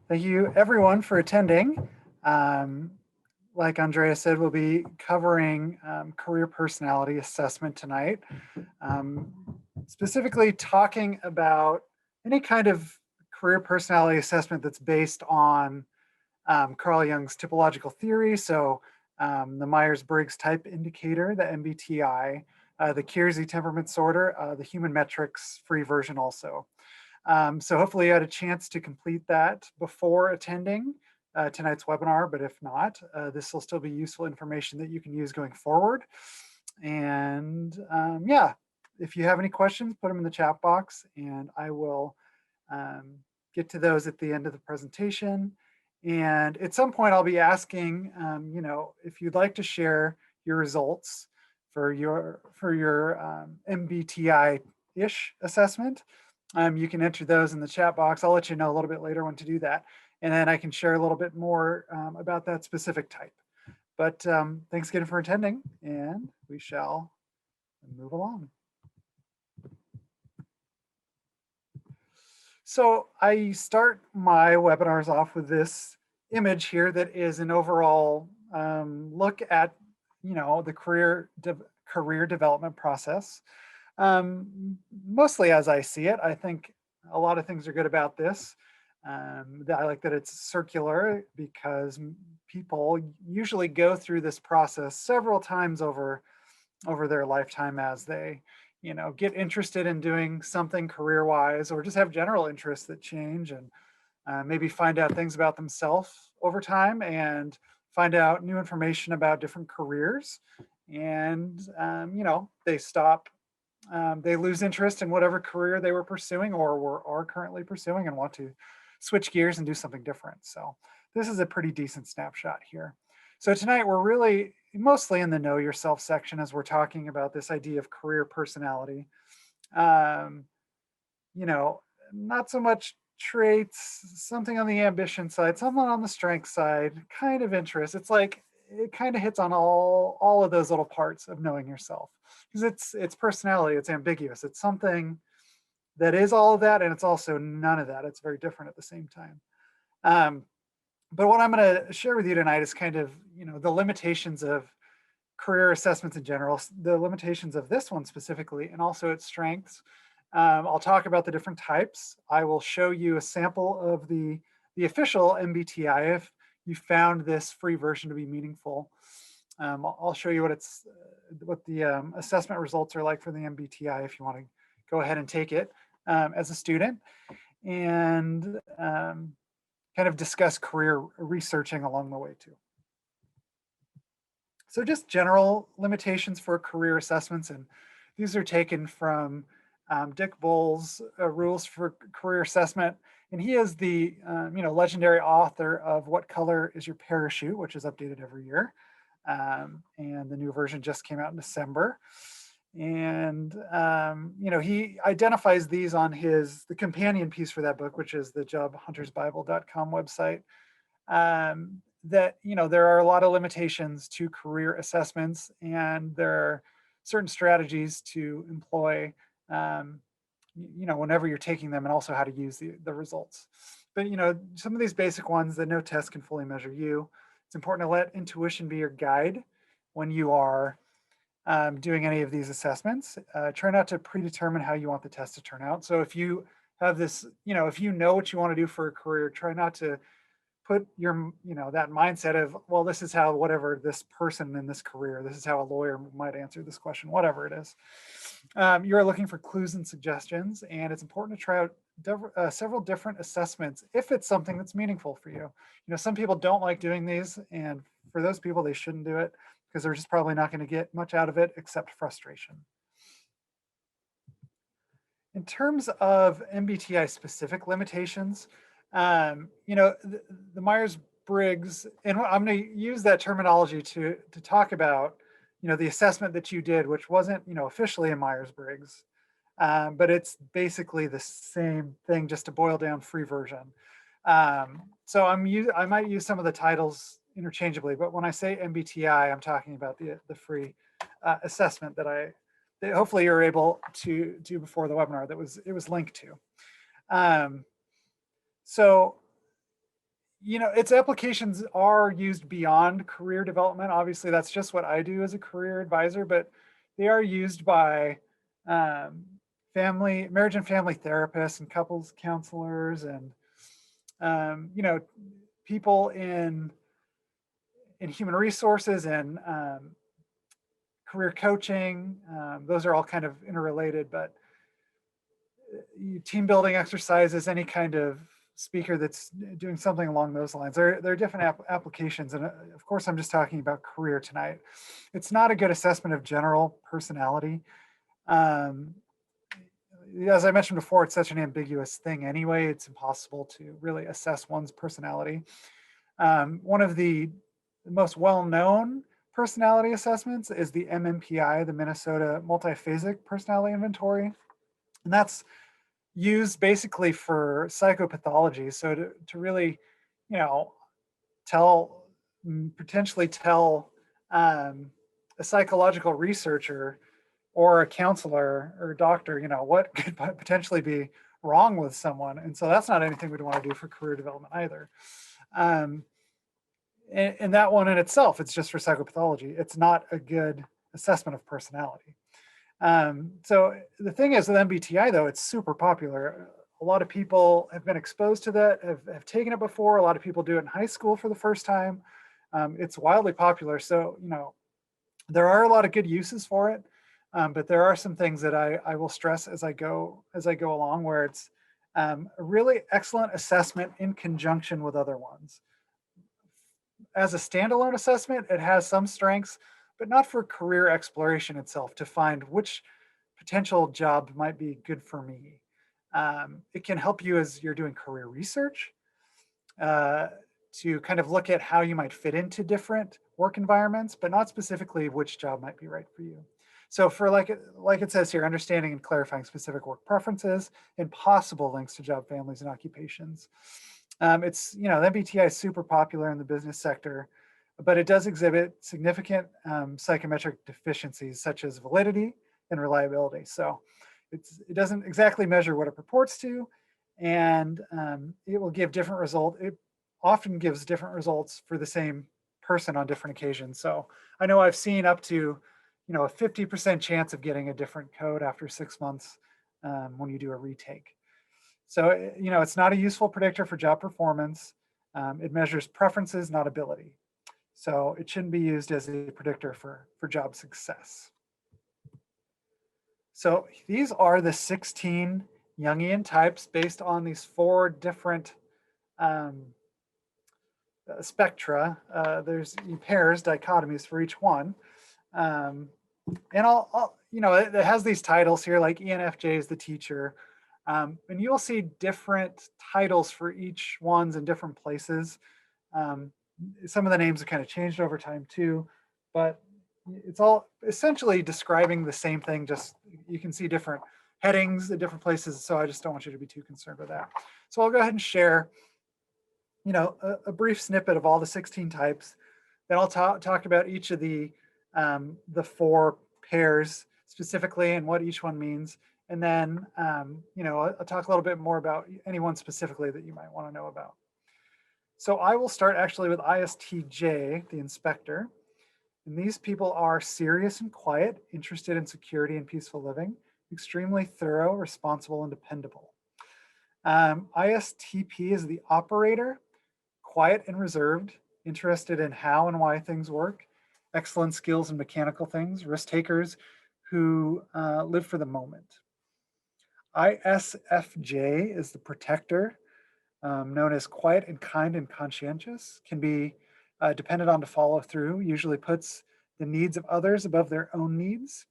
Thank you everyone for attending. Like Andrea said, we'll be covering career personality assessment tonight. Um, Specifically talking about any kind of career personality assessment that's based on Carl Jung's typological theory. So the Myers-Briggs type indicator, the MBTI, the Kiersey temperament sorter, the human metrics free version also. So hopefully you had a chance to complete that before attending tonight's webinar, but if not, this will still be useful information that you can use going forward. And yeah, if you have any questions, put them in the chat box and I will get to those at the end of the presentation. And at some point I'll be asking, if you'd like to share your results for your MBTI-ish assessment, you can enter those in the chat box. I'll let you know a little bit later when to do that. And then I can share a little bit more about that specific type. But thanks again for attending, and we shall move along. So I start my webinars off with this image here that is an overall look at, the career development process. Mostly as I see it, I think a lot of things are good about this. I like that it's circular because people usually go through this process several times over their lifetime as they get interested in doing something career-wise, or just have general interests that change, and maybe find out things about themselves over time and find out new information about different careers. And they stop, they lose interest in whatever career they were pursuing or are currently pursuing and want to switch gears and do something different. So this is a pretty decent snapshot here. So tonight we're really mostly in the know yourself section as we're talking about this idea of career personality. Not so much traits, something on the ambition side, something on the strength side, kind of interest. It's like it kind of hits on all of those little parts of knowing yourself, because it's personality, it's ambiguous, it's something that is all of that and it's also none of that. It's very different at the same time. But what I'm going to share with you tonight is kind of the limitations of career assessments in general, the limitations of this one specifically, and also its strengths. I'll talk about the different types. I will show you a sample of the official MBTI if you found this free version to be meaningful. I'll show you what the assessment results are like for the MBTI if you want to go ahead and take it as a student, and kind of discuss career researching along the way too. So just general limitations for career assessments, and these are taken from Dick Bull's Rules for Career Assessment, and he is the legendary author of What Color is Your Parachute, which is updated every year, and the new version just came out in December. And he identifies these on the companion piece for that book, which is the jobhuntersbible.com website. That there are a lot of limitations to career assessments, and there are certain strategies to employ whenever you're taking them, and also how to use the results. But some of these basic ones that no test can fully measure you. It's important to let intuition be your guide when you are doing any of these assessments. Try not to predetermine how you want the test to turn out. So if you have this, if you know what you want to do for a career, try not to put your, that mindset of, well, this is how whatever this person in this career, this is how a lawyer might answer this question, whatever it is. You're looking for clues and suggestions, and it's important to try out several different assessments if it's something that's meaningful for you. Some people don't like doing these, and for those people, they shouldn't do it because they're just probably not going to get much out of it except frustration. In terms of MBTI specific limitations, the Myers-Briggs, and I'm going to use that terminology to talk about, the assessment that you did, which wasn't, officially a Myers-Briggs, but it's basically the same thing, just to boil down free version. So I might use some of the titles interchangeably, but when I say MBTI, I'm talking about the free assessment that hopefully you're able to do before the webinar it was linked to. So its applications are used beyond career development. Obviously, that's just what I do as a career advisor, but they are used by marriage and family therapists and couples counselors and, people in human resources and career coaching. Those are all kind of interrelated, but team building exercises, any kind of speaker that's doing something along those lines. There are different applications. And of course, I'm just talking about career tonight. It's not a good assessment of general personality. As I mentioned before, it's such an ambiguous thing anyway. It's impossible to really assess one's personality. One of the most well-known personality assessments is the MMPI, the Minnesota Multi-Physic Personality Inventory. And that's used basically for psychopathology. So to really, potentially tell a psychological researcher or a counselor or a doctor, what could potentially be wrong with someone. And so that's not anything we'd want to do for career development either. And that one in itself, it's just for psychopathology. It's not a good assessment of personality. So the thing is with MBTI, though, it's super popular. A lot of people have been exposed to that, have taken it before. A lot of people do it in high school for the first time. It's wildly popular. So, there are a lot of good uses for it. But there are some things that I will stress as I go along, where it's a really excellent assessment in conjunction with other ones. As a standalone assessment, it has some strengths, but not for career exploration itself to find which potential job might be good for me. It can help you as you're doing career research to kind of look at how you might fit into different work environments, but not specifically which job might be right for you. So for like it says here, understanding and clarifying specific work preferences and possible links to job families and occupations. It's, the MBTI is super popular in the business sector, but it does exhibit significant psychometric deficiencies such as validity and reliability. So it doesn't exactly measure what it purports to, and it will give different results. It often gives different results for the same person on different occasions. So I know I've seen up to, a 50% chance of getting a different code after 6 months when you do a retake. So, it's not a useful predictor for job performance. It measures preferences, not ability. So it shouldn't be used as a predictor for job success. So these are the 16 Jungian types based on these 4 different spectra. There's pairs, dichotomies for each one. And it has these titles here, like ENFJ is the teacher. And you'll see different titles for each ones in different places. Some of the names have kind of changed over time too, but it's all essentially describing the same thing, just you can see different headings at different places. So I just don't want you to be too concerned with that. So I'll go ahead and share, a brief snippet of all the 16 types. Then I'll talk about each of the 4 pairs specifically and what each one means. And then, I'll talk a little bit more about any one specifically that you might want to know about. So I will start actually with Istj, the Inspector. And these people are serious and quiet, interested in security and peaceful living, extremely thorough, responsible, and dependable. Istp is the Operator, quiet and reserved, interested in how and why things work, excellent skills in mechanical things, risk takers who live for the moment. Isfj is the Protector, known as quiet and kind and conscientious, can be depended on to follow through, usually puts the needs of others above their own needs.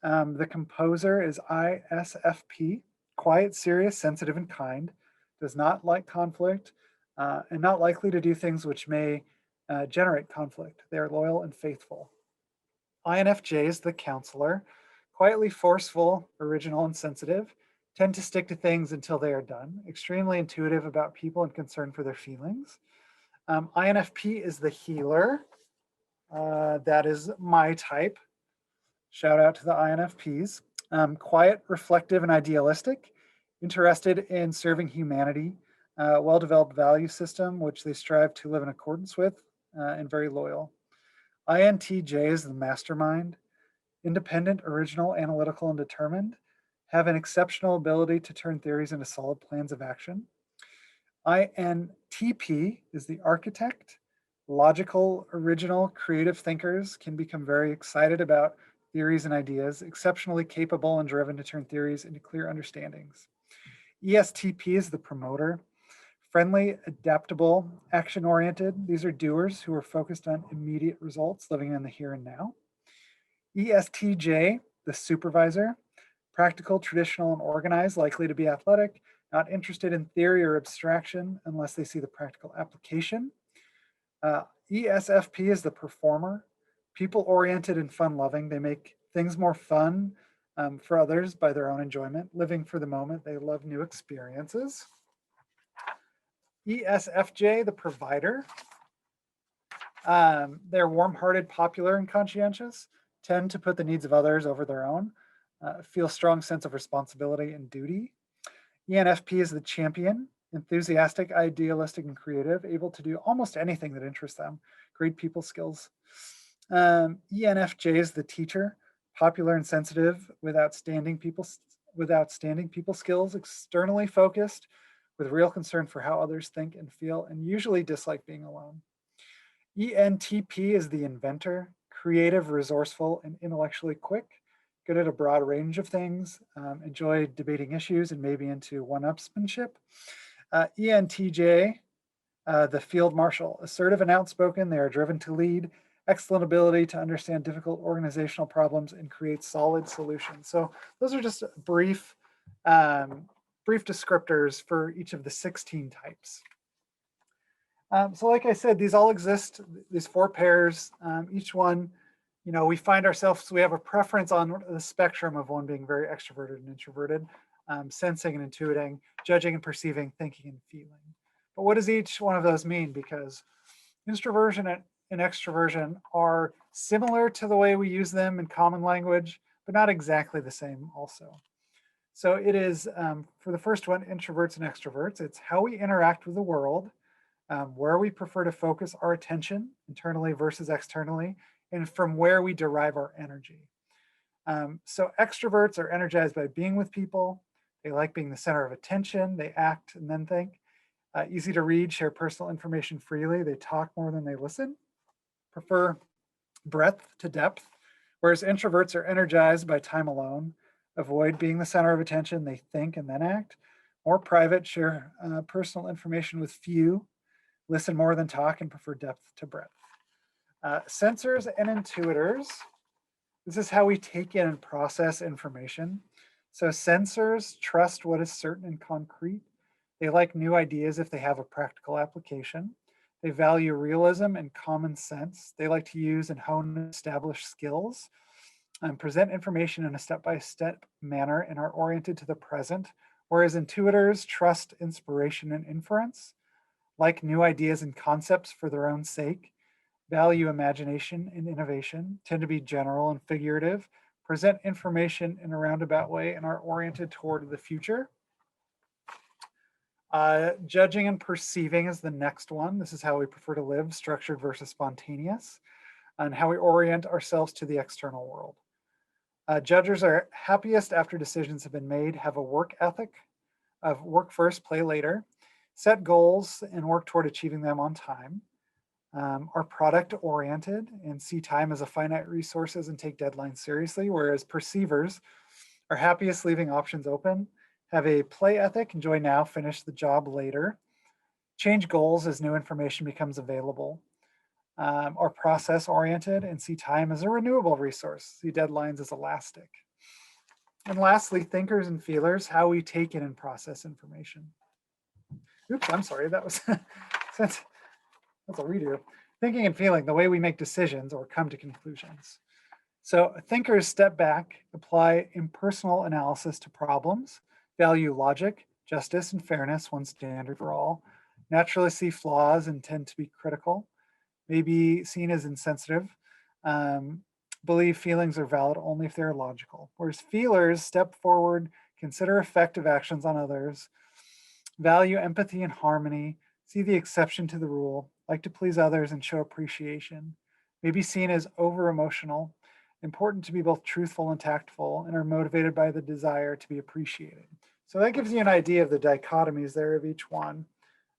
The Composer is Isfp, quiet, serious, sensitive, and kind, does not like conflict, and not likely to do things which may generate conflict. They are loyal and faithful. INFJ is the Counselor, quietly forceful, original, and sensitive, tend to stick to things until they are done, extremely intuitive about people and concerned for their feelings. INFP is the Healer. That is my type. Shout out to the INFPs. Quiet, reflective, and idealistic, interested in serving humanity, well-developed value system, which they strive to live in accordance with, and very loyal. INTJ is the mastermind, independent, original, analytical, and determined, have an exceptional ability to turn theories into solid plans of action. INTP is the architect, logical, original, creative thinkers can become very excited about theories and ideas, exceptionally capable and driven to turn theories into clear understandings. ESTP is the promoter, friendly, adaptable, action-oriented. These are doers who are focused on immediate results, living in the here and now. ESTJ, the supervisor, practical, traditional, and organized, likely to be athletic, not interested in theory or abstraction unless they see the practical application. ESFP is the performer, people-oriented and fun-loving. They make things more fun for others by their own enjoyment, living for the moment. They love new experiences. ESFJ, the provider. They're warm-hearted, popular, and conscientious, tend to put the needs of others over their own, feel strong sense of responsibility and duty. ENFP is the champion, enthusiastic, idealistic, and creative, able to do almost anything that interests them, great people skills. ENFJ is the teacher, popular and sensitive, with outstanding people skills, externally focused, with real concern for how others think and feel, and usually dislike being alone. ENTP is the inventor, creative, resourceful, and intellectually quick, good at a broad range of things, enjoy debating issues and maybe into one-upsmanship. ENTJ, the field marshal, assertive and outspoken, they are driven to lead, excellent ability to understand difficult organizational problems and create solid solutions. So those are just brief descriptors for each of the 16 types. So like I said, these all exist, these 4 pairs, each one, we find ourselves, we have a preference on the spectrum of one being very extroverted and introverted, sensing and intuiting, judging and perceiving, thinking and feeling. But what does each one of those mean? Because introversion and extroversion are similar to the way we use them in common language, but not exactly the same also. So it is, for the first one, introverts and extroverts, it's how we interact with the world, where we prefer to focus our attention internally versus externally, and from where we derive our energy. So extroverts are energized by being with people. They like being the center of attention. They act and then think. Easy to read, share personal information freely. They talk more than they listen. Prefer breadth to depth, whereas introverts are energized by time alone. Avoid being the center of attention. They think and then act. More private, share personal information with few. Listen more than talk and prefer depth to breadth. Sensors and intuitors. This is how we take in and process information. So sensors trust what is certain and concrete. They like new ideas if they have a practical application. They value realism and common sense. They like to use and hone established skills and present information in a step-by-step manner and are oriented to the present, whereas intuitors trust inspiration and inference, like new ideas and concepts for their own sake, value imagination and innovation, tend to be general and figurative, present information in a roundabout way, and are oriented toward the future. Judging and perceiving is the next one. This is how we prefer to live, structured versus spontaneous, and how we orient ourselves to the external world. Judgers are happiest after decisions have been made, have a work ethic of work first, play later, set goals and work toward achieving them on time, are product oriented and see time as a finite resources and take deadlines seriously, whereas perceivers are happiest leaving options open, have a play ethic, enjoy now, finish the job later, change goals as new information becomes available, are process oriented and see time as a renewable resource, see deadlines as elastic. And lastly, thinkers and feelers, how we take in and process information. Oops, I'm sorry, that was, that's a redo. Thinking and feeling, the way we make decisions or come to conclusions. So thinkers step back, apply impersonal analysis to problems, value logic, justice, and fairness, one standard for all, naturally see flaws and tend to be critical, may be seen as insensitive, believe feelings are valid only if they're logical. Whereas feelers step forward, consider effective actions on others, value empathy and harmony, see the exception to the rule, like to please others and show appreciation, may be seen as over-emotional, important to be both truthful and tactful, and are motivated by the desire to be appreciated. So that gives you an idea of the dichotomies there of each one.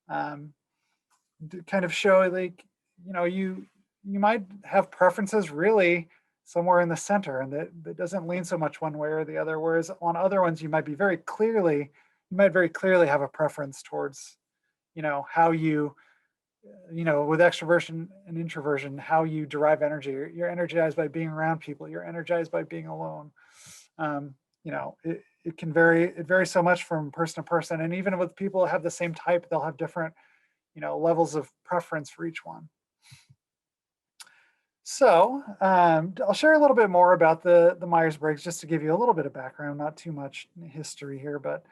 To kind of show, like, you might have preferences really somewhere in the center, and that doesn't lean so much one way or the other, whereas on other ones you might very clearly have a preference towards how you with extroversion and introversion, how you derive energy. You're energized by being around people, you're energized by being alone. It can vary. It varies so much from person to person, and even with people that have the same type, they'll have different levels of preference for each one. So I'll share a little bit more about the Myers-Briggs, just to give you a little bit of background, not too much history here, but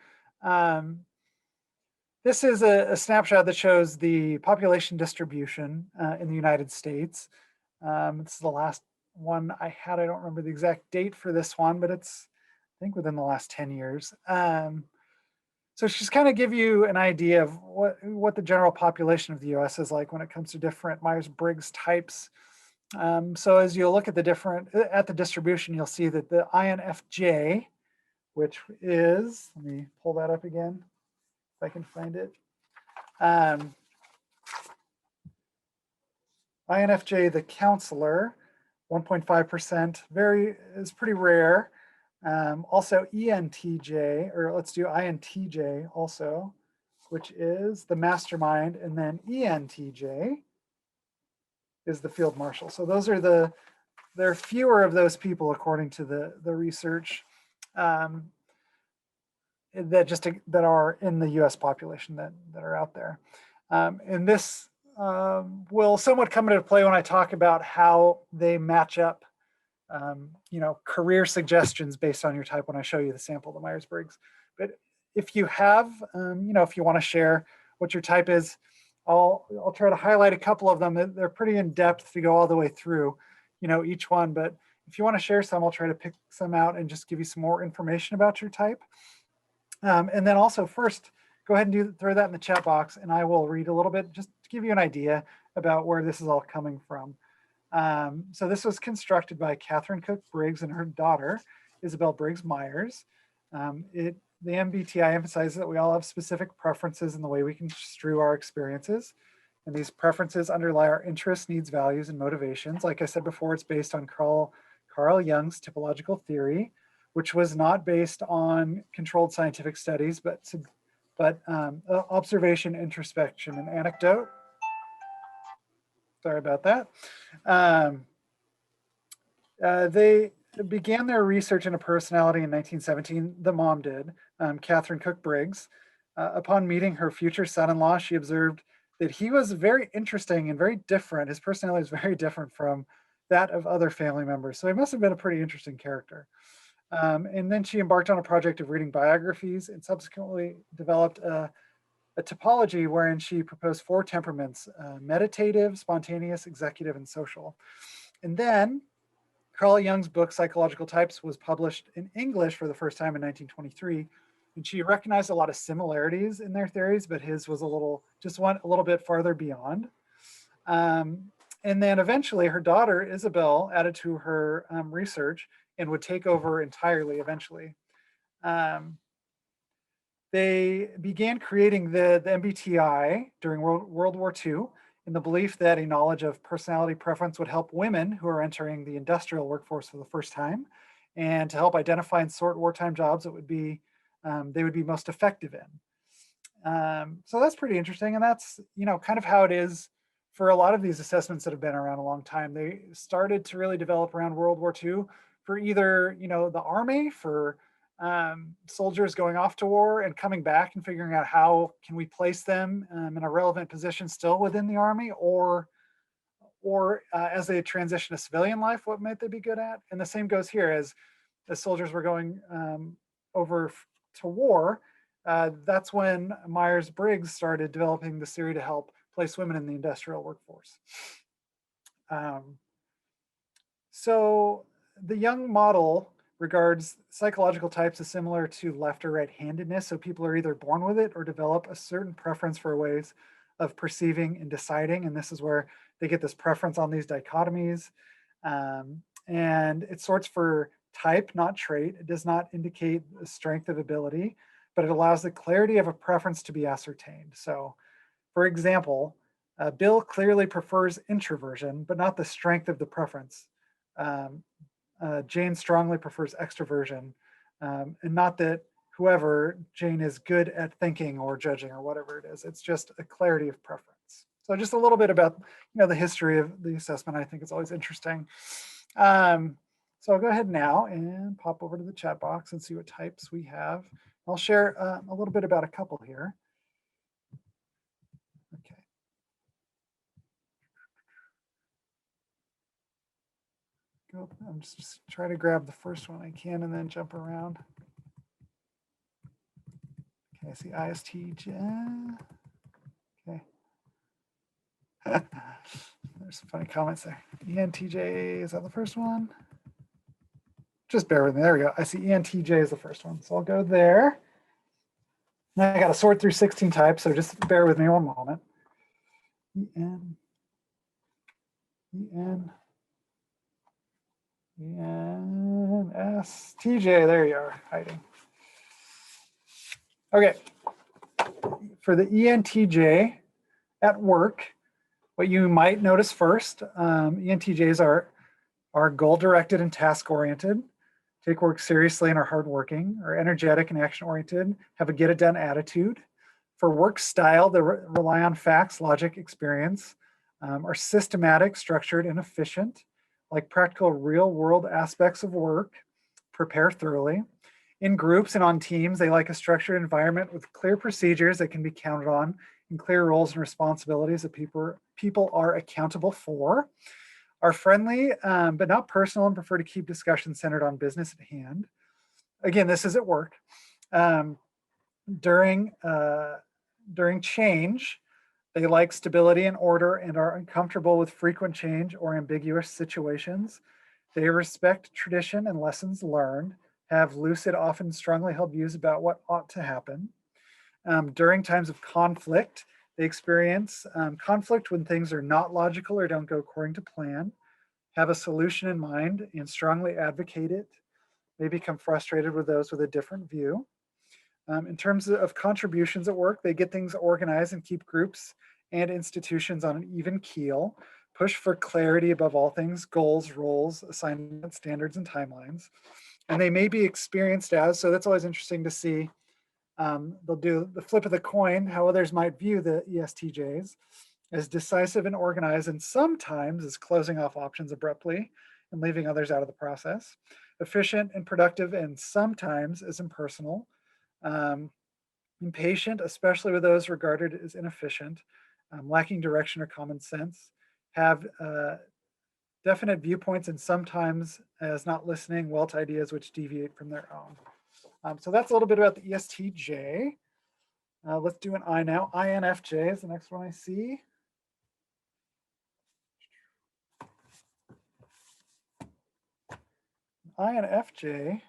this is a snapshot that shows the population distribution in the United States. It's the last one I had. I don't remember the exact date for this one, but it's, I think, within the last 10 years. So just kind of give you an idea of what the general population of the US is like when it comes to different Myers-Briggs types. So as you look at the distribution, you'll see that the Infj, which is, let me pull that up again, if I can find it. Infj the Counselor, 1.5%, is pretty rare. Also Entj, or let's do Intj also, which is the Mastermind, and then Entj is the Field Marshal. So those are there are fewer of those people according to the research that are in the US population that are out there. And this will somewhat come into play when I talk about how they match up career suggestions based on your type when I show you the sample of the Myers-Briggs. But if you have, if you want to share what your type is, I'll try to highlight a couple of them. They're pretty in depth to go all the way through, each one. But if you want to share some, I'll try to pick some out and just give you some more information about your type. And then also first, go ahead and throw that in the chat box, and I will read a little bit just to give you an idea about where this is all coming from. So this was constructed by Catherine Cook Briggs and her daughter, Isabel Briggs Myers. The MBTI emphasizes that we all have specific preferences in the way we construe our experiences. And these preferences underlie our interests, needs, values, and motivations. Like I said before, it's based on Carl Jung's typological theory, which was not based on controlled scientific studies, but observation, introspection, and anecdote. Sorry about that. They began their research into personality in 1917. The mom did, Catherine Cook Briggs. Upon meeting her future son-in-law, she observed that he was very interesting and very different. His personality was very different from that of other family members. So he must have been a pretty interesting character. And then she embarked on a project of reading biographies and subsequently developed a typology wherein she proposed 4 temperaments: meditative, spontaneous, executive, and social. And then Carl Jung's book, Psychological Types, was published in English for the first time in 1923. And she recognized a lot of similarities in their theories, but his was went a little bit farther beyond. And then eventually her daughter, Isabel, added to her research and would take over entirely eventually. They began creating the MBTI during World War II in the belief that a knowledge of personality preference would help women who are entering the industrial workforce for the first time, and to help identify and sort wartime jobs that they would be most effective in. So that's pretty interesting, and that's kind of how it is for a lot of these assessments that have been around a long time. They started to really develop around World War II for either the army, for soldiers going off to war and coming back and figuring out how can we place them in a relevant position still within the army, or as they transition to civilian life, what might they be good at? And the same goes here, as soldiers were going over to war. That's when Myers-Briggs started developing this theory to help place women in the industrial workforce. So the Jung model regards psychological types as similar to left or right-handedness. So people are either born with it or develop a certain preference for ways of perceiving and deciding. And this is where they get this preference on these dichotomies. And it sorts for type, not trait. It does not indicate the strength of ability, but it allows the clarity of a preference to be ascertained. So for example, Bill clearly prefers introversion, but not the strength of the preference. Jane strongly prefers extroversion, and not that whoever, Jane is good at thinking or judging or whatever it is. It's just a clarity of preference. So just a little bit about the history of the assessment. I think it's always interesting. So I'll go ahead now and pop over to the chat box and see what types we have. I'll share a little bit about a couple here. Okay. I'm just trying to grab the first one I can and then jump around. Okay, I see Istj. Okay. There's some funny comments there. Entj, is that the first one? Just bear with me. There we go. I see Entj is the first one. So I'll go there. Now I got to sort through 16 types, so just bear with me one moment. Estj, there you are, hiding. Okay, for the Entj at work, what you might notice first, ENTJs are goal-directed and task-oriented, take work seriously and are hardworking, are energetic and action-oriented, have a get-it-done attitude. For work style, they rely on facts, logic, experience, are systematic, structured, and efficient, like practical real-world aspects of work, prepare thoroughly. In groups and on teams, they like a structured environment with clear procedures that can be counted on and clear roles and responsibilities that people are accountable for, are friendly but not personal and prefer to keep discussions centered on business at hand. Again, this is at work. During change, they like stability and order and are uncomfortable with frequent change or ambiguous situations. They respect tradition and lessons learned, have lucid, often strongly held views about what ought to happen. During times of conflict, they experience conflict when things are not logical or don't go according to plan, have a solution in mind and strongly advocate it, may become frustrated with those with a different view. In terms of contributions at work, they get things organized and keep groups and institutions on an even keel, push for clarity above all things, goals, roles, assignment standards, and timelines. And they may be experienced as, so that's always interesting to see. They'll do the flip of the coin, how others might view the ESTJs, as decisive and organized, and sometimes as closing off options abruptly and leaving others out of the process. Efficient and productive, and sometimes as impersonal. Impatient, especially with those regarded as inefficient, lacking direction or common sense, have definite viewpoints and sometimes as not listening well to ideas which deviate from their own. So that's a little bit about the ESTJ. Let's do an I now. INFJ is the next one I see. INFJ,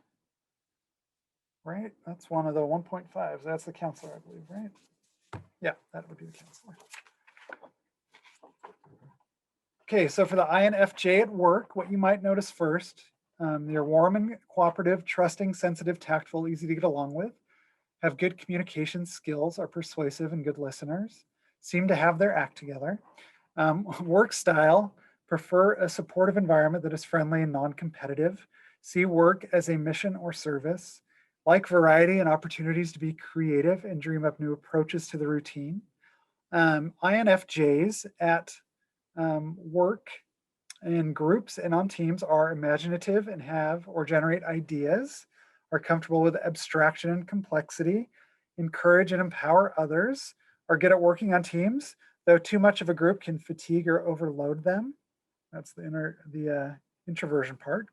right? That's one of the 1.5s. That's the counselor, I believe, right? Yeah, that would be the counselor. Okay, so for the INFJ at work, what you might notice first, they're warm and cooperative, trusting, sensitive, tactful, easy to get along with, have good communication skills, are persuasive and good listeners, seem to have their act together. Work style, prefer a supportive environment that is friendly and non-competitive, see work as a mission or service, like variety and opportunities to be creative and dream up new approaches to the routine. INFJs at work in groups and on teams are imaginative and have or generate ideas, are comfortable with abstraction and complexity, encourage and empower others, are good at working on teams, though too much of a group can fatigue or overload them. That's the introversion part.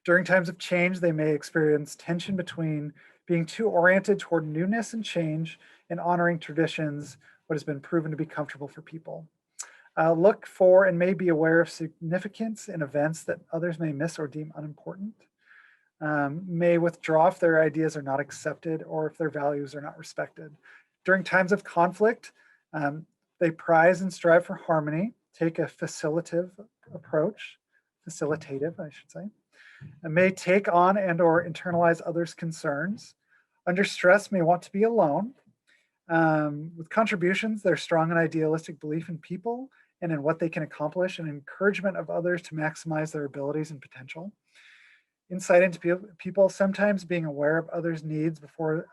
During times of change, they may experience tension between being too oriented toward newness and change and honoring traditions, what has been proven to be comfortable for people. Look for and may be aware of significance in events that others may miss or deem unimportant. may withdraw if their ideas are not accepted or if their values are not respected. During times of conflict, they prize and strive for harmony, take a facilitative approach, facilitative, I should say, and may take on and or internalize others' concerns. Under stress, may want to be alone. With contributions, their strong and idealistic belief in people and in what they can accomplish and encouragement of others to maximize their abilities and potential. Insight into people, sometimes being aware of others' needs before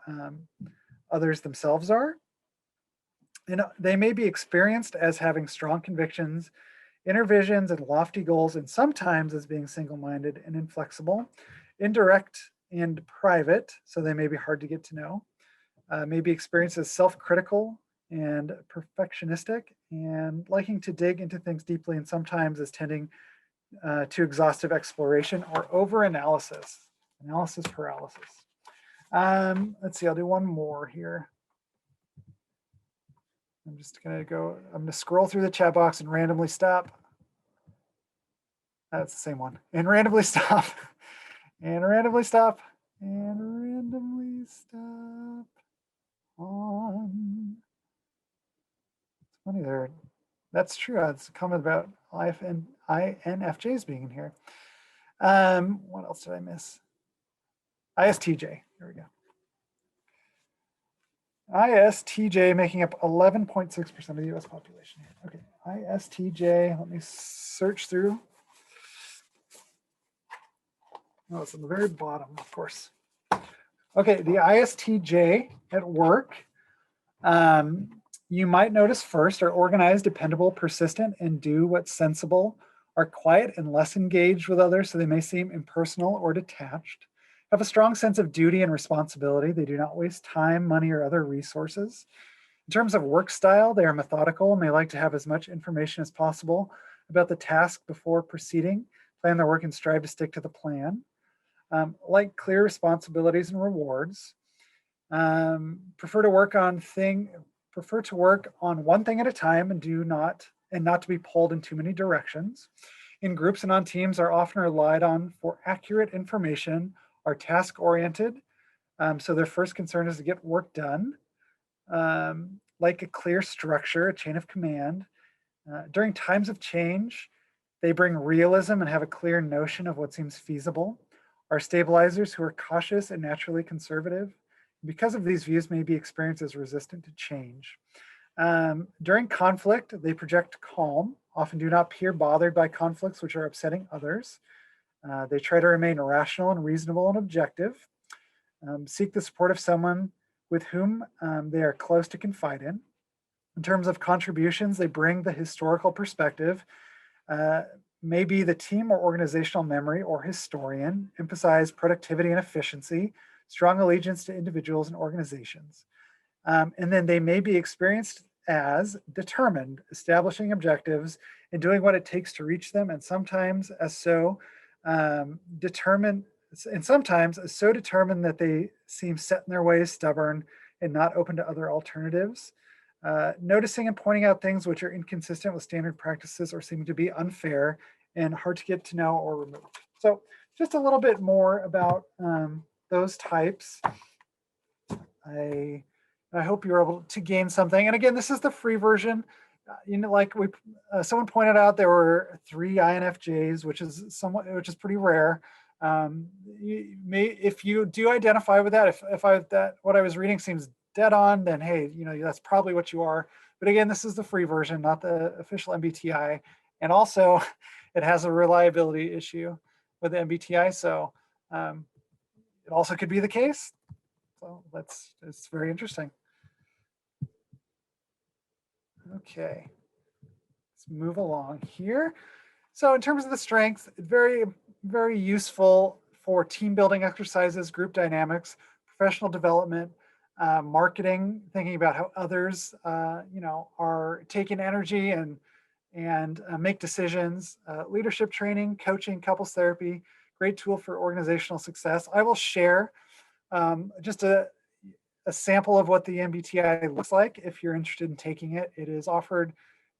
others themselves are. And they may be experienced as having strong convictions, inner visions, and lofty goals, and sometimes as being single-minded and inflexible, indirect and private, so they may be hard to get to know, may be experienced as self-critical and perfectionistic, and liking to dig into things deeply, and sometimes as tending to exhaustive exploration or over-analysis, analysis paralysis. Let's see, I'll do one more here. I'm just gonna scroll through the chat box and randomly stop. That's the same one. And randomly stop. And randomly stop. And randomly stop on. It's funny there. That's true. It's a comment about INFJs being in here. What else did I miss? ISTJ. Here we go. ISTJ making up 11.6% of the US population. Okay, ISTJ, let me search through. Oh, it's on the very bottom, of course. Okay, the ISTJ at work, you might notice first, are organized, dependable, persistent, and do what's sensible, are quiet and less engaged with others, so they may seem impersonal or detached, have a strong sense of duty and responsibility. They do not waste time, money, or other resources. In terms of work style, they are methodical and may like to have as much information as possible about the task before proceeding, plan their work and strive to stick to the plan. Like clear responsibilities and rewards. Prefer to work on one thing at a time and not to be pulled in too many directions. In groups and on teams are often relied on for accurate information, are task oriented. So their first concern is to get work done. Like a clear structure, a chain of command. During times of change, they bring realism and have a clear notion of what seems feasible. Are stabilizers who are cautious and naturally conservative. Because of these views may be experienced as resistant to change. During conflict, they project calm, often do not appear bothered by conflicts which are upsetting others. They try to remain rational and reasonable and objective. Seek the support of someone with whom they are close to confide in. In terms of contributions, they bring the historical perspective, maybe the team or organizational memory or historian, emphasize productivity and efficiency, strong allegiance to individuals and organizations. And then they may be experienced as determined, establishing objectives and doing what it takes to reach them, and sometimes as so determined that they seem set in their ways, stubborn, and not open to other alternatives. Noticing and pointing out things which are inconsistent with standard practices or seem to be unfair and hard to get to know or remove. So just a little bit more about those types. I hope you're able to gain something. And again, this is the free version. Like someone pointed out, there were 3 INFJs, which is pretty rare. If you do identify with that, if what I was reading seems dead on, then hey, that's probably what you are. But again, this is the free version, not the official MBTI. And also, it has a reliability issue with the MBTI, so it also could be the case. So it's very interesting. Okay, let's move along here. So in terms of the strengths, very, very useful for team building exercises, group dynamics, professional development, marketing, thinking about how others, are taking energy and make decisions, leadership training, coaching, couples therapy, great tool for organizational success. I will share just a sample of what the MBTI looks like if you're interested in taking it. It is offered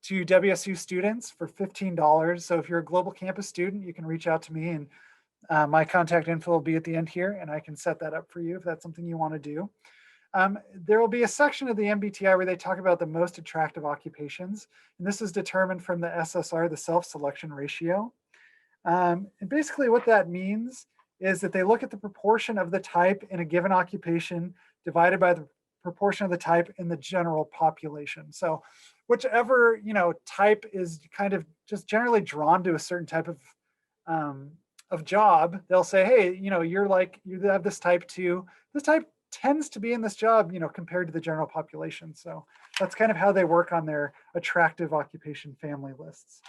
to WSU students for $15. So if you're a Global Campus student, you can reach out to me and My contact info will be at the end here, and I can set that up for you if that's something you want to do. There will be a section of the MBTI where they talk about the most attractive occupations, and this is determined from the SSR, the self-selection ratio. And basically what that means is that they look at the proportion of the type in a given occupation divided by the proportion of the type in the general population. So whichever, type is kind of just generally drawn to a certain type of job, they'll say, hey, you have this type too. This type tends to be in this job, compared to the general population. So that's kind of how they work on their attractive occupation family lists.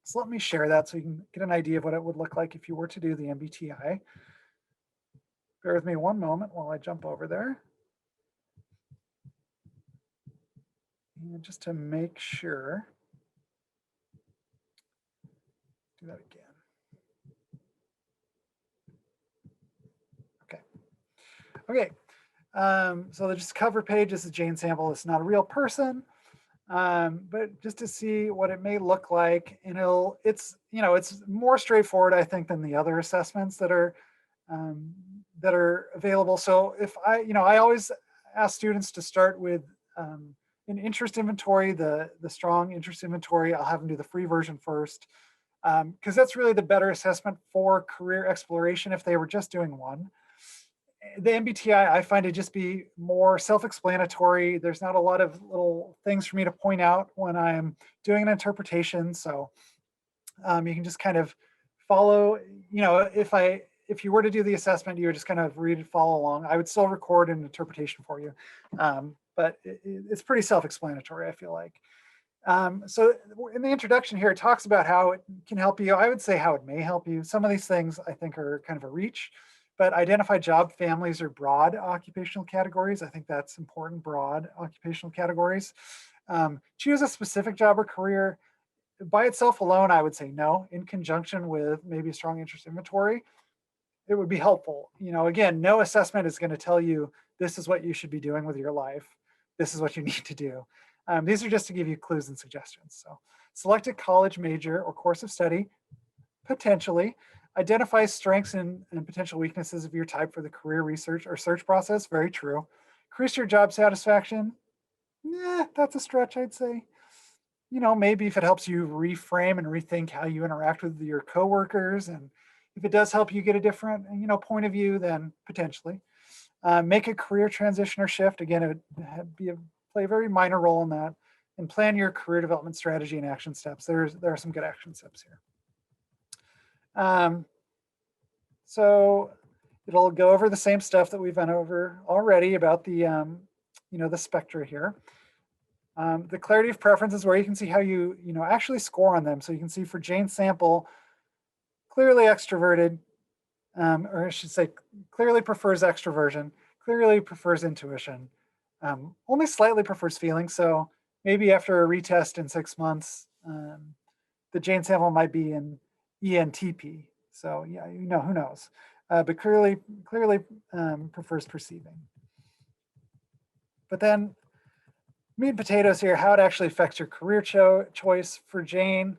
So let me share that so you can get an idea of what it would look like if you were to do the MBTI. Bear with me one moment while I jump over there. And just to make sure, do that again. Okay, so the just cover page, this is Jane Sample. It's not a real person, but just to see what it may look like, and it's more straightforward, I think, than the other assessments that are available. So if I always ask students to start with an interest inventory, the strong interest inventory. I'll have them do the free version first, because that's really the better assessment for career exploration if they were just doing one. The MBTI, I find it just be more self-explanatory. There's not a lot of little things for me to point out when I'm doing an interpretation. So you can just kind of follow, if you were to do the assessment, you would just kind of read and follow along. I would still record an interpretation for you, but it's pretty self-explanatory, I feel like. So in the introduction here, it talks about how it can help you. I would say how it may help you. Some of these things I think are kind of a reach, but identify job families or broad occupational categories. I think that's important, broad occupational categories. Choose a specific job or career. By itself alone, I would say no. In conjunction with maybe a strong interest inventory, it would be helpful. Again, no assessment is going to tell you this is what you should be doing with your life. This is what you need to do. These are just to give you clues and suggestions. So select a college major or course of study, potentially. Identify strengths and potential weaknesses of your type for the career research or search process. Very true. Increase your job satisfaction. That's a stretch, I'd say. Maybe if it helps you reframe and rethink how you interact with your coworkers, and if it does help you get a different, point of view, then potentially. Make a career transition or shift. Again, it would play a very minor role in that. And plan your career development strategy and action steps. There are some good action steps here. So it'll go over the same stuff that we've been over already about the, the spectra here. The clarity of preference is where you can see how you, actually score on them. So you can see for Jane's sample, clearly extroverted, or I should say clearly prefers extroversion, clearly prefers intuition, only slightly prefers feeling. So maybe after a retest in 6 months, the Jane sample might be in ENTP. So yeah, who knows? But clearly prefers perceiving. But then meat and potatoes here, how it actually affects your career choice for Jane.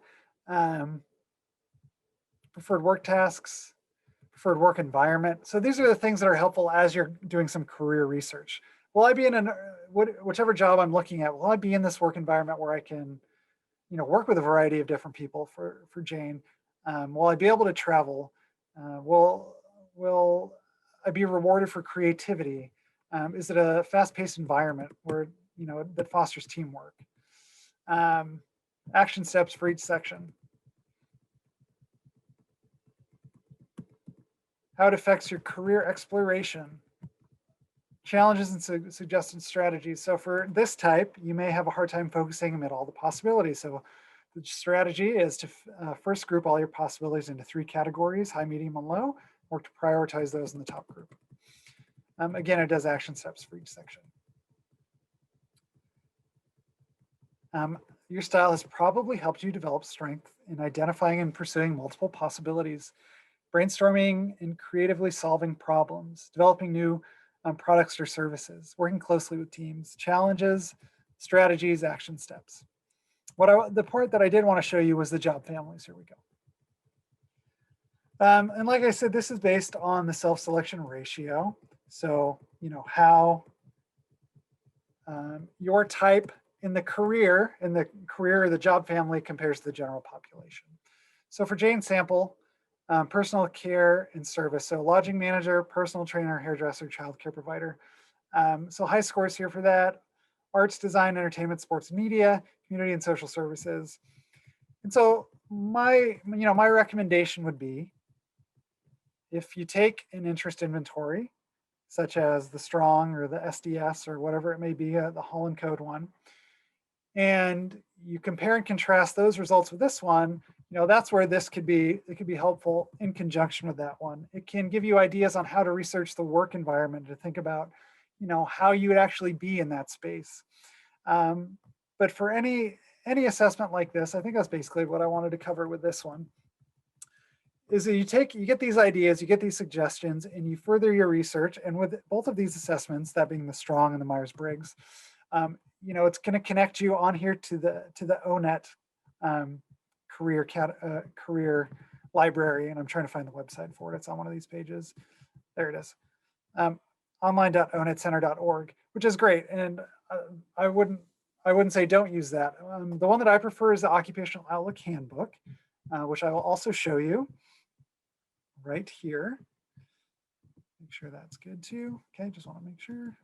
Preferred work tasks, preferred work environment. So these are the things that are helpful as you're doing some career research. Will I be in whichever job I'm looking at, will I be in this work environment where I can, work with a variety of different people for Jane? Will I be able to travel? Will I be rewarded for creativity? Is it a fast-paced environment where, that fosters teamwork? Action steps for each section. How it affects your career exploration. Challenges and suggested strategies. So for this type, you may have a hard time focusing amid all the possibilities. So the strategy is to first group all your possibilities into 3 categories, high, medium, and low, or to prioritize those in the top group. Again, it does action steps for each section. Your style has probably helped you develop strength in identifying and pursuing multiple possibilities, brainstorming and creatively solving problems, developing new products or services, working closely with teams, challenges, strategies, action steps. The part that I did want to show you was the job families. Here we go. And like I said, this is based on the self-selection ratio. So, how your type in the career or the job family compares to the general population. So for Jane's sample, personal care and service. So lodging manager, personal trainer, hairdresser, childcare provider. So high scores here for that. Arts, design, entertainment, sports, media, community and social services. And so my recommendation would be, if you take an interest inventory, such as the Strong or the SDS or whatever it may be, the Holland Code one, and you compare and contrast those results with this one, that's where it could be helpful in conjunction with that one. It can give you ideas on how to research the work environment, to think about, how you would actually be in that space. But for any assessment like this, I think that's basically what I wanted to cover with this one. Is that you get these ideas, you get these suggestions, and you further your research. And with both of these assessments, that being the Strong and the Myers-Briggs, it's going to connect you on here to the ONET career library. And I'm trying to find the website for it. It's on one of these pages. There it is. Online.onetcenter.org, which is great. And I wouldn't say don't use that. The one that I prefer is the Occupational Outlook Handbook, which I will also show you right here. Make sure that's good too. Okay, just want to make sure.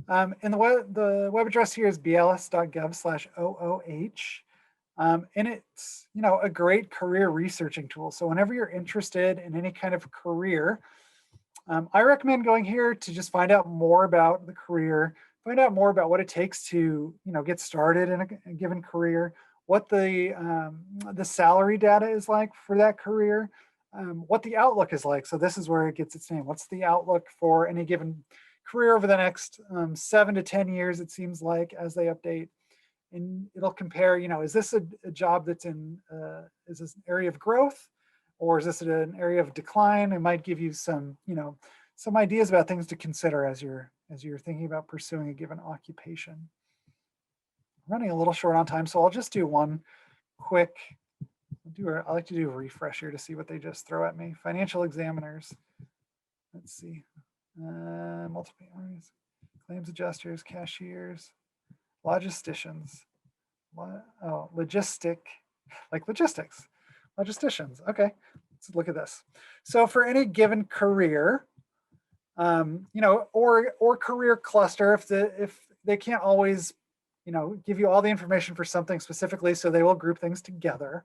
And the web address here is bls.gov/OOH. And it's, a great career researching tool. So whenever you're interested in any kind of career, I recommend going here to just find out more about the career, find out more about what it takes to, get started in a given career, what the salary data is like for that career, what the outlook is like. So this is where it gets its name. What's the outlook for any given career over the next 7 to 10 years, it seems like, as they update. And it'll compare, is this a job that's in, is this an area of growth, or is this an area of decline? It might give you some, some ideas about things to consider as you're thinking about pursuing a given occupation. I'm running a little short on time, so I'll just do one quick, I like to do a refresh here to see what they just throw at me. Financial examiners, let's see, multiple claims adjusters, cashiers, logisticians, logisticians. Okay, let's look at this. So for any given career, or career cluster, if they can't always, give you all the information for something specifically, so they will group things together.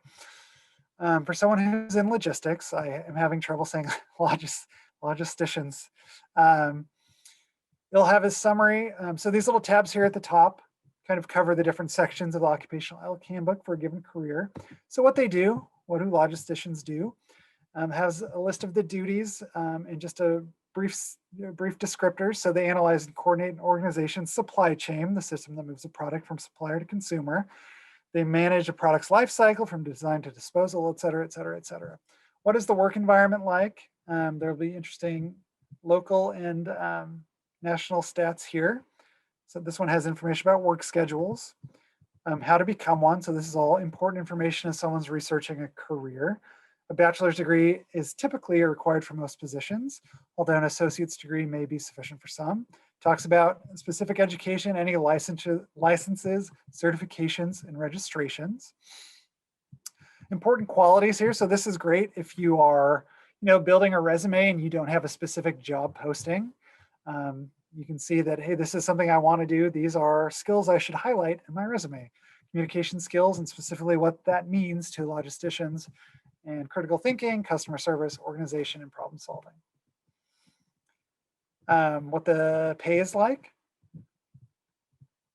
For someone who's in logistics, I am having trouble saying logisticians. You'll have a summary. So these little tabs here at the top kind of cover the different sections of the Occupational Outlook Handbook for a given career. So what they do, what do logisticians do, has a list of the duties and just a brief descriptors. So they analyze and coordinate an organization's supply chain, the system that moves a product from supplier to consumer. They manage a product's life cycle from design to disposal, et cetera, et cetera, et cetera. What is the work environment like? There'll be interesting local and national stats here. So this one has information about work schedules, how to become one. So this is all important information as someone's researching a career. A bachelor's degree is typically required for most positions, although an associate's degree may be sufficient for some. Talks about specific education, any licenses, certifications, and registrations. Important qualities here. So this is great if you are, building a resume and you don't have a specific job posting. You can see that, hey, this is something I want to do. These are skills I should highlight in my resume. Communication skills, and specifically what that means to logisticians, and critical thinking, customer service, organization, and problem solving. What the pay is like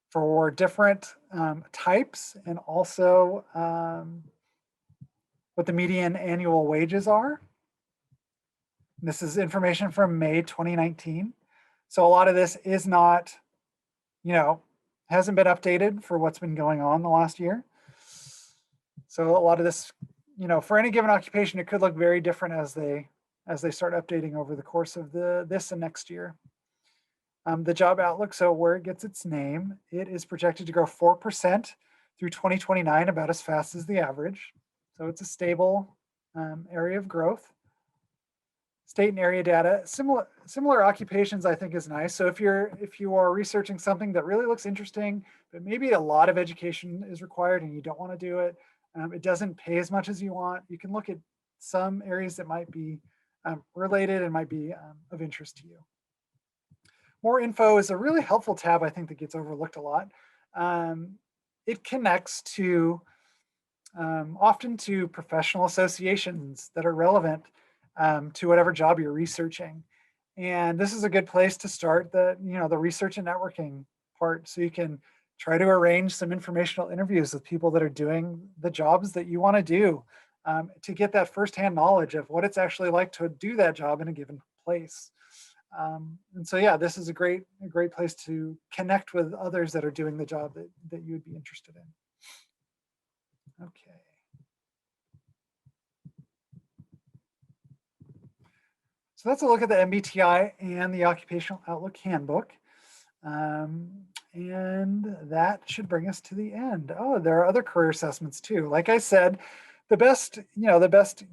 for different types, and also what the median annual wages are. This is information from May 2019. So a lot of this is not, hasn't been updated for what's been going on the last year. So a lot of this, for any given occupation, it could look very different as they start updating over the course of this and next year. The job outlook, so where it gets its name, it is projected to grow 4% through 2029, about as fast as the average. So it's a stable area of growth. State and area data, similar occupations I think is nice. So if you are researching something that really looks interesting, but maybe a lot of education is required and you don't want to do it, it doesn't pay as much as you want, you can look at some areas that might be related and might be of interest to you. More info is a really helpful tab, I think, that gets overlooked a lot. It connects to often to professional associations that are relevant to whatever job you're researching. And this is a good place to start the research and networking part, so you can try to arrange some informational interviews with people that are doing the jobs that you want to do, to get that firsthand knowledge of what it's actually like to do that job in a given place. And so, yeah, this is a great place to connect with others that are doing the job that you would be interested in. Okay. So that's a look at the MBTI and the Occupational Outlook Handbook. And that should bring us to the end. Oh, there are other career assessments too. Like I said, the best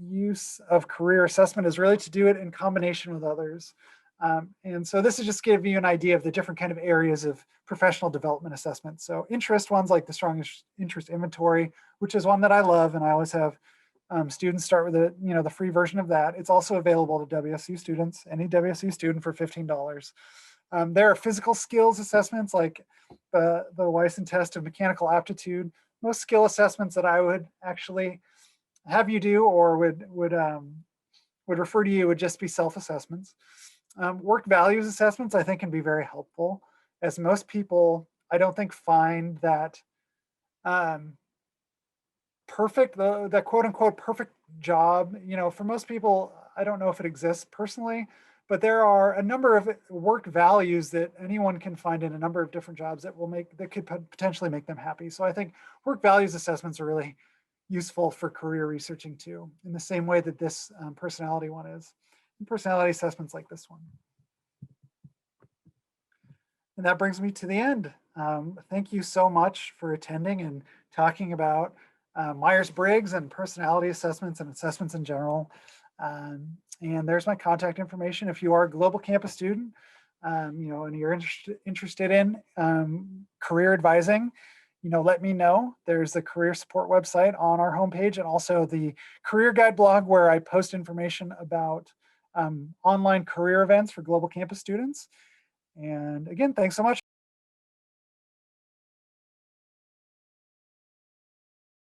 use of career assessment is really to do it in combination with others. And so this is just to give you an idea of the different kind of areas of professional development assessment. So interest ones like the strong interest inventory, which is one that I love, and I always have students start with the free version of that. It's also available to WSU students, any WSU student, for $15. There are physical skills assessments like the Weiss test of mechanical aptitude. Most skill assessments that I would actually have you do or would refer to you would just be self-assessments. Work values assessments I think can be very helpful, as most people I don't think find that the quote unquote perfect job. For most people, I don't know if it exists personally, but there are a number of work values that anyone can find in a number of different jobs that could potentially make them happy. So I think work values assessments are really useful for career researching too, in the same way that this personality one is. And personality assessments like this one. And that brings me to the end. Thank you so much for attending and talking about Myers-Briggs and personality assessments and assessments in general. And there's my contact information. If you are a Global Campus student, and you're interested in career advising, let me know. There's the career support website on our homepage, and also the career guide blog, where I post information about online career events for Global Campus students. And again, thanks so much.